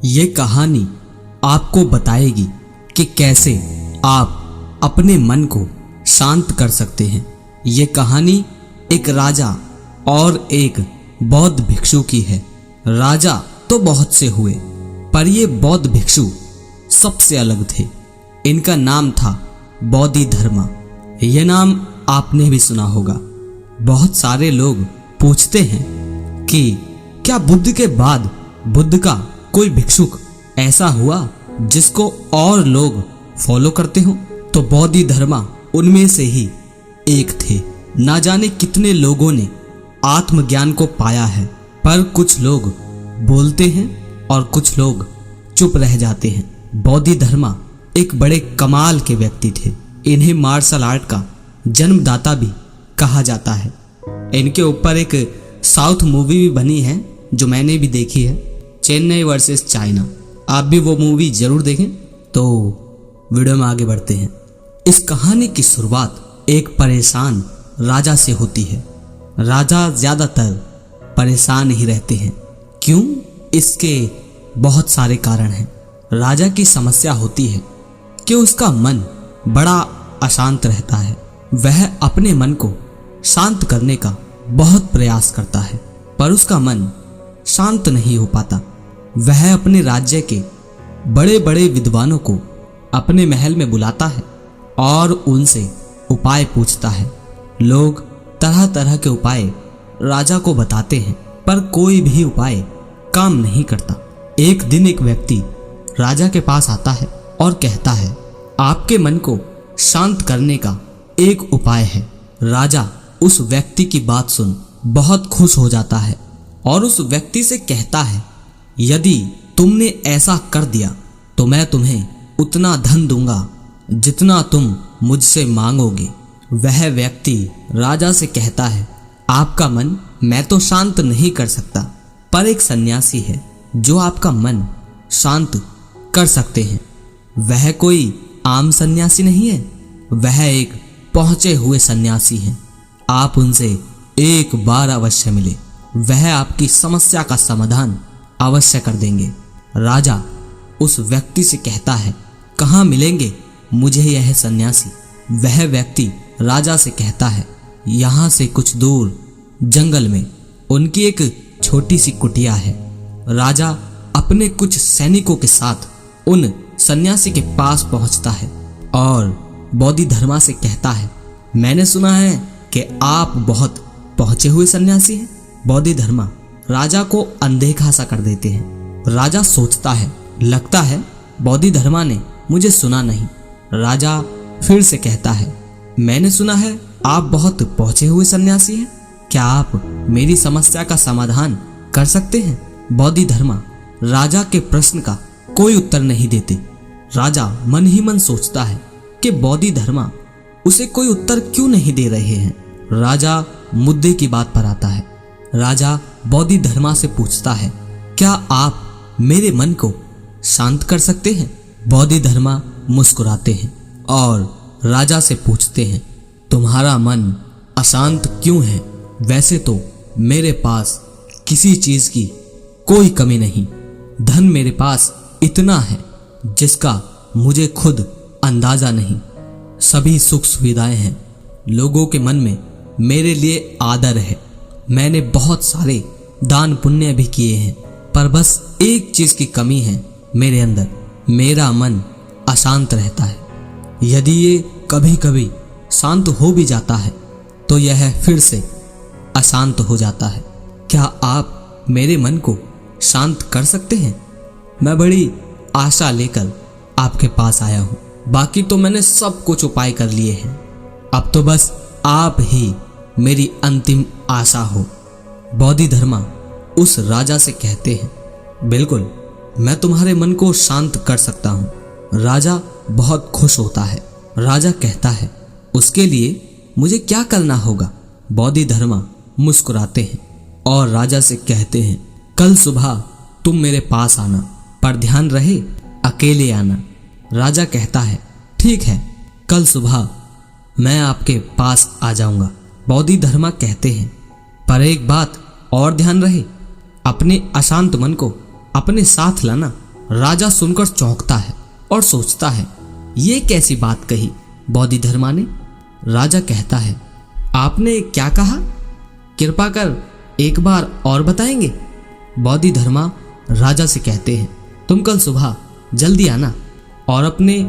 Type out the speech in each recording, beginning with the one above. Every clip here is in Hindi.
ये कहानी आपको बताएगी कि कैसे आप अपने मन को शांत कर सकते हैं। ये कहानी एक राजा और एक बौद्ध भिक्षु की है। राजा तो बहुत से हुए, पर ये बौद्ध भिक्षु सबसे अलग थे। इनका नाम था बोधिधर्मा। यह नाम आपने भी सुना होगा। बहुत सारे लोग पूछते हैं कि क्या बुद्ध के बाद बुद्ध का कोई भिक्षुक ऐसा हुआ जिसको और लोग फॉलो करते हो? तो बोधिधर्मा उनमें से ही एक थे। ना जाने कितने लोगों ने आत्मज्ञान को पाया है, पर कुछ लोग बोलते हैं और कुछ लोग चुप रह जाते हैं। बोधिधर्मा एक बड़े कमाल के व्यक्ति थे। इन्हें मार्शल आर्ट का जन्मदाता भी कहा जाता है। इनके ऊपर एक साउथ मूवी भी बनी है जो मैंने भी देखी है, चेन्नई वर्सेस चाइना। आप भी वो मूवी जरूर देखें। तो वीडियो में आगे बढ़ते हैं। इस कहानी की शुरुआत एक परेशान राजा से होती है। राजा ज्यादातर परेशान ही रहते हैं। क्यों? इसके बहुत सारे कारण हैं। राजा की समस्या होती है कि उसका मन बड़ा अशांत रहता है। वह अपने मन को शांत करने का बहुत प्रयास करता है, पर उसका मन शांत नहीं हो पाता। वह अपने राज्य के बड़े बड़े विद्वानों को अपने महल में बुलाता है और उनसे उपाय पूछता है। लोग तरह तरह के उपाय राजा को बताते हैं, पर कोई भी उपाय काम नहीं करता। एक दिन एक व्यक्ति राजा के पास आता है और कहता है, आपके मन को शांत करने का एक उपाय है। राजा उस व्यक्ति की बात सुन बहुत खुश हो जाता है और उस व्यक्ति से कहता है, यदि तुमने ऐसा कर दिया तो मैं तुम्हें उतना धन दूंगा जितना तुम मुझसे मांगोगे। वह व्यक्ति राजा से कहता है, आपका मन मैं तो शांत नहीं कर सकता, पर एक सन्यासी है जो आपका मन शांत कर सकते हैं। वह कोई आम सन्यासी नहीं है, वह एक पहुंचे हुए सन्यासी हैं। आप उनसे एक बार अवश्य मिले, वह आपकी समस्या का समाधान अवश्य कर देंगे। राजा उस व्यक्ति से कहता है, कहाँ मिलेंगे मुझे यह सन्यासी? वह व्यक्ति राजा से कहता है, यहाँ से कुछ दूर जंगल में उनकी एक छोटी सी कुटिया है। राजा अपने कुछ सैनिकों के साथ उन सन्यासी के पास पहुंचता है और बोधिधर्मा से कहता है, मैंने सुना है कि आप बहुत पहुंचे हुए सन्यासी हैं। बोधिधर्मा राजा को अनदेखा सा कर देते हैं। राजा सोचता है, लगता है बोधिधर्मा ने मुझे सुना नहीं। राजा फिर से कहता है, मैंने सुना है आप बहुत पहुंचे हुए सन्यासी हैं, क्या आप मेरी समस्या का समाधान कर सकते हैं? बोधिधर्मा राजा के प्रश्न का कोई उत्तर नहीं देते। राजा मन ही मन सोचता है कि बोधिधर्मा उसे कोई उत्तर क्यों नहीं दे रहे हैं। राजा मुद्दे की बात पर आता है। राजा बोधिधर्मा से पूछता है, क्या आप मेरे मन को शांत कर सकते हैं? बोधिधर्मा मुस्कुराते हैं और राजा से पूछते हैं, तुम्हारा मन अशांत क्यों है? वैसे तो मेरे पास किसी चीज की कोई कमी नहीं। धन मेरे पास इतना है जिसका मुझे खुद अंदाजा नहीं। सभी सुख सुविधाएं हैं। लोगों के मन में मेरे लिए आदर है। मैंने बहुत सारे दान पुण्य भी किए हैं, पर बस एक चीज की कमी है मेरे अंदर, मेरा मन अशांत रहता है। यदि ये कभी कभी शांत हो भी जाता है तो यह फिर से अशांत हो जाता है। क्या आप मेरे मन को शांत कर सकते हैं? मैं बड़ी आशा लेकर आपके पास आया हूँ। बाकी तो मैंने सब कुछ उपाय कर लिए हैं। अब तो बस आप ही मेरी अंतिम आशा हो। बोधिधर्मा उस राजा से कहते हैं, बिल्कुल मैं तुम्हारे मन को शांत कर सकता हूँ। राजा बहुत खुश होता है। राजा कहता है, उसके लिए मुझे क्या करना होगा? बोधिधर्मा मुस्कुराते हैं और राजा से कहते हैं, कल सुबह तुम मेरे पास आना, पर ध्यान रहे अकेले आना। राजा कहता है, ठीक है, कल सुबह मैं आपके पास आ जाऊंगा। बोधिधर्मा कहते हैं, पर एक बात और ध्यान रहे, अपने अशांत मन को अपने साथ लाना। राजा सुनकर चौंकता है और सोचता है, ये कैसी बात कही बोधिधर्मा ने। राजा कहता है, आपने क्या कहा? कृपा कर एक बार और बताएंगे। बोधिधर्मा राजा से कहते हैं, तुम कल सुबह जल्दी आना और अपने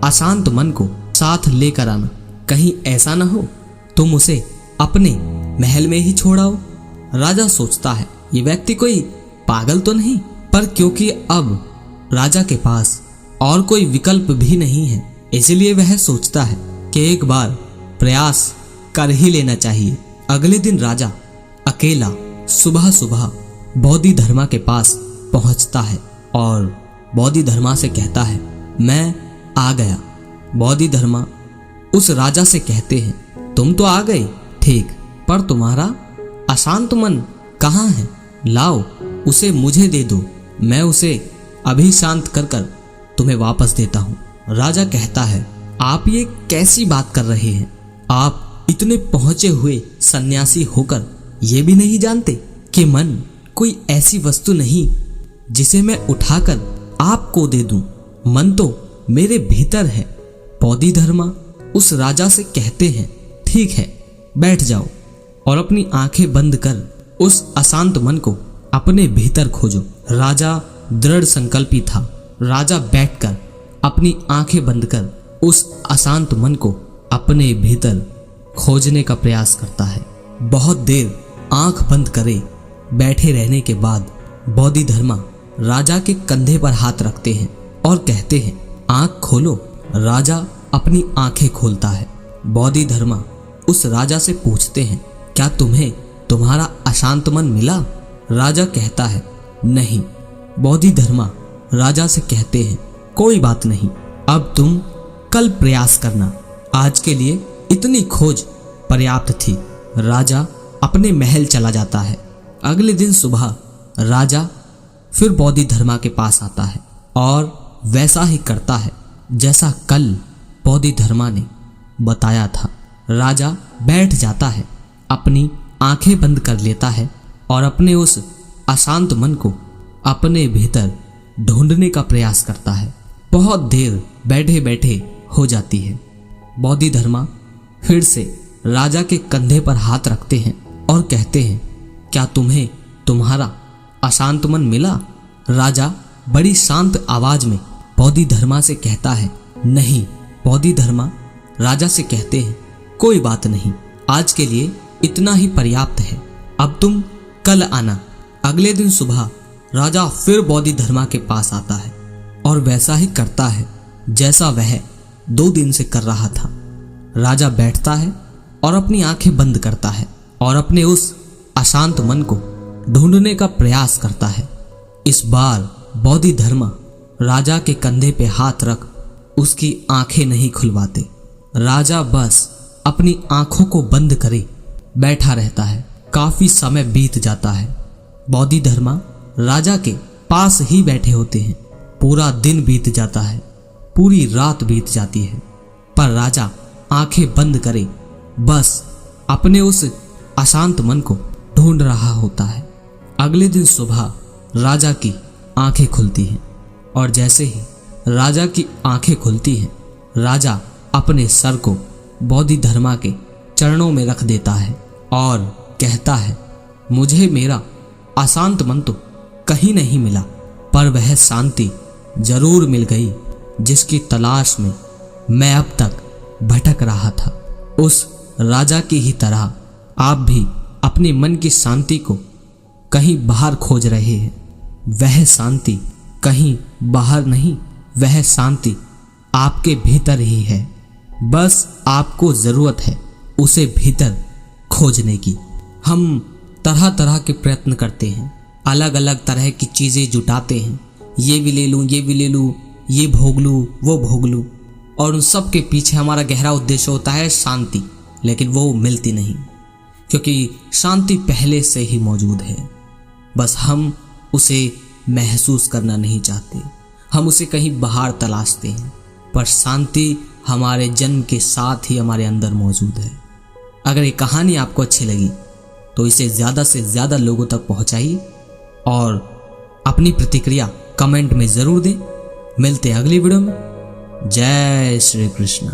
अशांत मन को साथ लेकर आना। कहीं ऐसा ना हो तुम उसे अपने महल में ही छोड़ आओ। राजा सोचता है, ये व्यक्ति कोई पागल तो नहीं, पर क्योंकि अब राजा के पास और कोई विकल्प भी नहीं है, इसलिए वह सोचता है कि एक बार प्रयास कर ही लेना चाहिए। अगले दिन राजा अकेला सुबह सुबह बोधिधर्मा के पास पहुंचता है और बोधिधर्मा से कहता है, मैं आ गया। बोधिधर्मा उस राजा से कहते हैं, तुम तो आ गए ठीक, पर तुम्हारा अशांत मन कहाँ है? लाओ उसे मुझे दे दो, मैं उसे अभी शांत कर कर तुम्हें वापस देता हूँ। राजा कहता है, आप ये कैसी बात कर रहे हैं? आप इतने पहुंचे हुए सन्यासी होकर ये भी नहीं जानते कि मन कोई ऐसी वस्तु नहीं जिसे मैं उठाकर आपको दे दूं। मन तो मेरे भीतर है। बोधिधर्मा उस राजा से कहते हैं, ठीक है, बैठ जाओ और अपनी आंखें बंद कर उस अशांत मन को अपने भीतर खोजो। राजा दृढ़ संकल्पी था। राजा बैठकर अपनी आंखें बंद कर उस अशांत मन को अपने भीतर खोजने का प्रयास करता है। बहुत देर आंख बंद करे बैठे रहने के बाद बोधिधर्मा राजा के कंधे पर हाथ रखते हैं और कहते हैं, आंख खोलो। राजा अपनी आंखें खोलता है। बोधिधर्मा उस राजा से पूछते हैं, क्या तुम्हें तुम्हारा अशांत मन मिला? राजा कहता है, नहीं। बोधिधर्मा राजा से कहते हैं, कोई बात नहीं, अब तुम कल प्रयास करना, आज के लिए इतनी खोज पर्याप्त थी। राजा अपने महल चला जाता है। अगले दिन सुबह राजा फिर बोधिधर्मा के पास आता है और वैसा ही करता है जैसा कल बोधिधर्मा ने बताया था। राजा बैठ जाता है, अपनी आंखें बंद कर लेता है और अपने उस अशांत मन को अपने भीतर ढूंढने का प्रयास करता है। बहुत देर बैठे बैठे हो जाती है। बोधिधर्मा फिर से राजा के कंधे पर हाथ रखते हैं और कहते हैं, क्या तुम्हें तुम्हारा अशांत मन मिला? राजा बड़ी शांत आवाज में बोधिधर्मा से कहता है, नहीं। बोधिधर्मा राजा से कहते हैं, कोई बात नहीं, आज के लिए इतना ही पर्याप्त है, अब तुम कल आना। अगले दिन सुबह राजा फिर बोधिधर्मा के पास आता है और वैसा ही करता है जैसा वह 2 दिन से कर रहा था। राजा बैठता है और अपनी आंखें बंद करता है और अपने उस अशांत मन को ढूंढने का प्रयास करता है। इस बार बोधिधर्मा राजा के कंधे पे हाथ रख उसकी आंखें नहीं खुलवाते। राजा बस अपनी आंखों को बंद करे बैठा रहता है। काफी समय बीत जाता है। बोधिधर्मा राजा के पास ही बैठे होते हैं। पूरा दिन बीत जाता है, पूरी रात बीत जाती है, पर राजा आंखें बंद करे बस अपने उस अशांत मन को ढूंढ रहा होता है। अगले दिन सुबह राजा की आंखें खुलती हैं और जैसे ही राजा की आंखें खुलती हैं, राजा अपने सर को बोधिधर्मा के चरणों में रख देता है और कहता है, मुझे मेरा अशांत मन तो कहीं नहीं मिला, पर वह शांति जरूर मिल गई जिसकी तलाश में मैं अब तक भटक रहा था। उस राजा की ही तरह आप भी अपने मन की शांति को कहीं बाहर खोज रहे हैं। वह शांति कहीं बाहर नहीं, वह शांति आपके भीतर ही है। बस आपको जरूरत है उसे भीतर खोजने की। हम तरह तरह के प्रयत्न करते हैं, अलग अलग तरह की चीजें जुटाते हैं, ये भी ले लूं, ये भी ले लूं, ये भोग लूं, वो भोग लूं, और उन सब के पीछे हमारा गहरा उद्देश्य होता है शांति, लेकिन वो मिलती नहीं, क्योंकि शांति पहले से ही मौजूद है। बस हम उसे महसूस करना नहीं चाहते, हम उसे कहीं बाहर तलाशते हैं, पर शांति हमारे जन्म के साथ ही हमारे अंदर मौजूद है। अगर ये कहानी आपको अच्छी लगी तो इसे ज़्यादा से ज़्यादा लोगों तक पहुंचाइए और अपनी प्रतिक्रिया कमेंट में ज़रूर दें। मिलते हैं अगली वीडियो में। जय श्री कृष्ण।